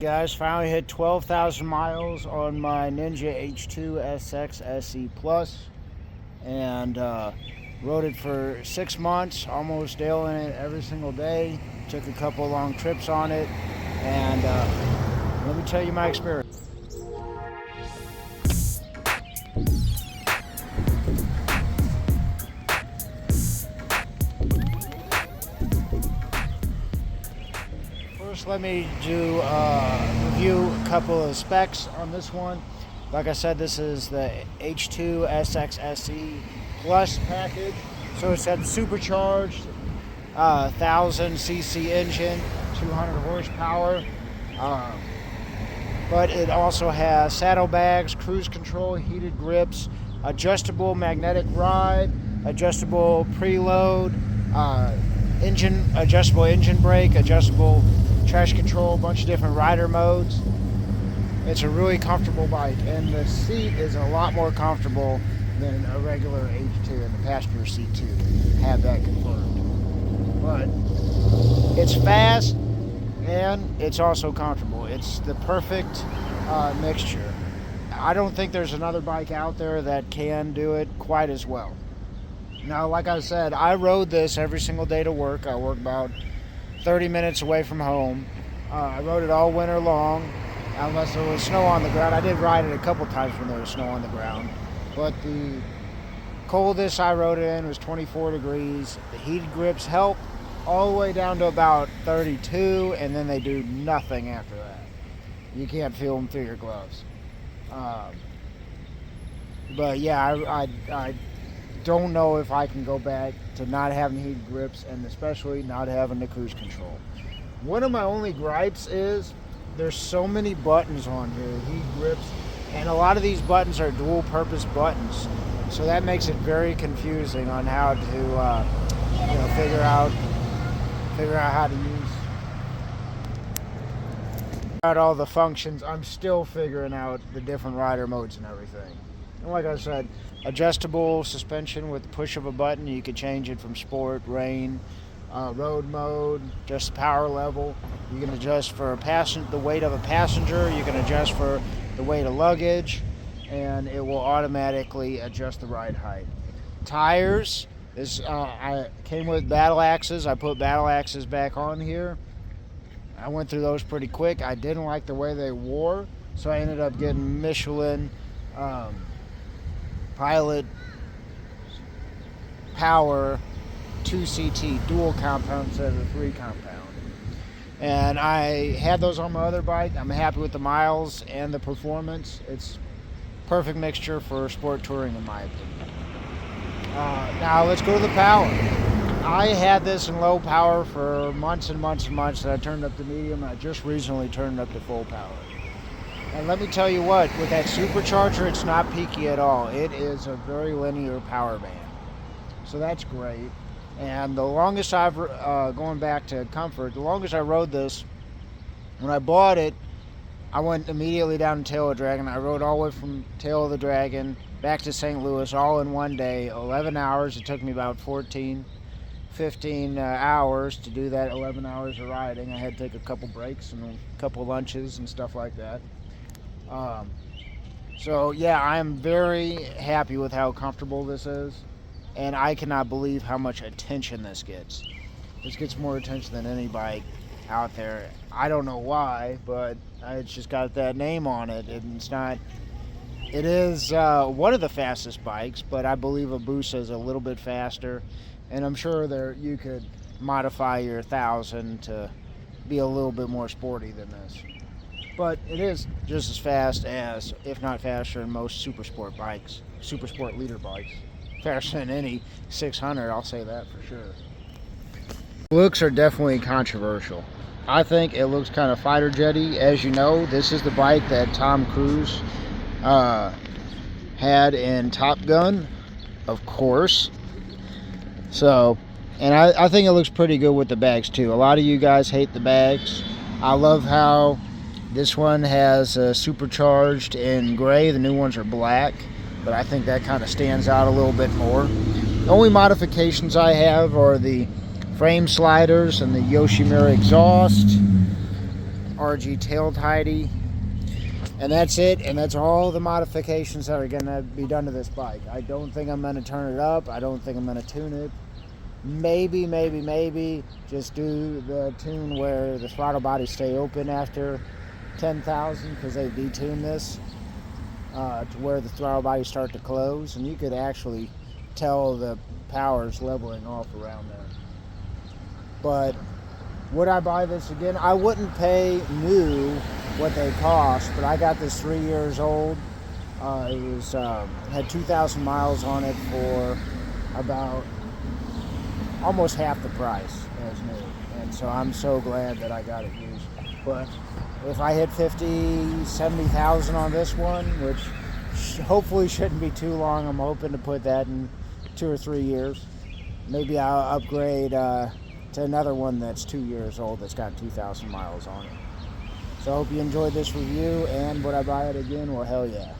Guys, finally hit 12,000 miles on my Ninja H2 SX SE Plus, and rode it for 6 months, almost daily in it every single day. Took a couple long trips on it, and let me tell you my experience. First, let me do review a couple of specs on this one. Like I said, this is the H2 SX SE Plus package. So it's that supercharged 1000cc engine, 200 horsepower. But it also has saddlebags, cruise control, heated grips, adjustable magnetic ride, adjustable preload, adjustable engine brake, adjustable traction control, a bunch of different rider modes. It's a really comfortable bike, and the seat is a lot more comfortable than a regular H2, and the passenger seat too. Have that confirmed. But it's fast and it's also comfortable. It's the perfect mixture. I don't think there's another bike out there that can do it quite as well. Now, like I said, I rode this every single day to work. I work about 30 minutes away from home. I rode it all winter long, unless there was snow on the ground. I did ride it a couple times when there was snow on the ground. But the coldest I rode it in was 24 degrees. The heated grips help all the way down to about 32, and then they do nothing after that. You can't feel them through your gloves. But yeah, I don't know if I can go back to not having heated grips, and especially not having the cruise control. One of my only gripes is there's so many buttons on here, heat grips, and a lot of these buttons are dual purpose buttons. So that makes it very confusing on how to figure out how to use out all the functions. I'm still figuring out the different rider modes and everything. And like I said, adjustable suspension with the push of a button. You could change it from sport, rain, road mode, just power level. You can adjust for the weight of a passenger. You can adjust for the weight of luggage, and it will automatically adjust the ride height. Tires. I came with battle axes. I put battle axes back on here. I went through those pretty quick. I didn't like the way they wore, so I ended up getting Michelin Pilot Power 2CT dual compound instead of 3 compound. And I had those on my other bike. I'm happy with the miles and the performance. It's perfect mixture for sport touring in my opinion. Now let's go to the power. I had this in low power for months and months and months, and I turned up to medium, and I just recently turned up to full power. And let me tell you what, with that supercharger, it's not peaky at all. It is a very linear power band. So that's great. And the longest going back to comfort, the longest I rode this, when I bought it, I went immediately down to Tail of the Dragon. I rode all the way from Tail of the Dragon back to St. Louis all in one day, 11 hours. It took me about 15 hours to do that 11 hours of riding. I had to take a couple breaks and a couple lunches and stuff like that. So yeah, I am very happy with how comfortable this is, and I cannot believe how much attention this gets. This gets more attention than any bike out there. I don't know why, but it's just got that name on it, and it's not. It is one of the fastest bikes, but I believe Abusa is a little bit faster, and I'm sure you could modify your 1000 to be a little bit more sporty than this. But it is just as fast as, if not faster, than most super sport leader bikes. Faster than any 600, I'll say that for sure. Looks are definitely controversial. I think it looks kind of fighter jetty. As you know, this is the bike that Tom Cruise had in Top Gun, of course. So, and I think it looks pretty good with the bags too. A lot of you guys hate the bags. I love how this one has supercharged in gray. The new ones are black, but I think that kind of stands out a little bit more. The only modifications I have are the frame sliders and the Yoshimura exhaust. RG tail tidy. And that's it, and that's all the modifications that are going to be done to this bike. I don't think I'm going to turn it up. I don't think I'm going to tune it. Maybe just do the tune where the throttle body stay open after 10,000, because they detune this to where the throttle body start to close, and you could actually tell the power's leveling off around there. But would I buy this again? I wouldn't pay new what they cost, but I got this 3 years old. It was had 2,000 miles on it for about almost half the price as new, and so I'm so glad that I got it used. But if I hit 50, 70,000 on this one, which hopefully shouldn't be too long, I'm hoping to put that in 2 or 3 years. Maybe I'll upgrade to another one that's 2 years old that's got 2,000 miles on it. So I hope you enjoyed this review, and would I buy it again? Well, hell yeah.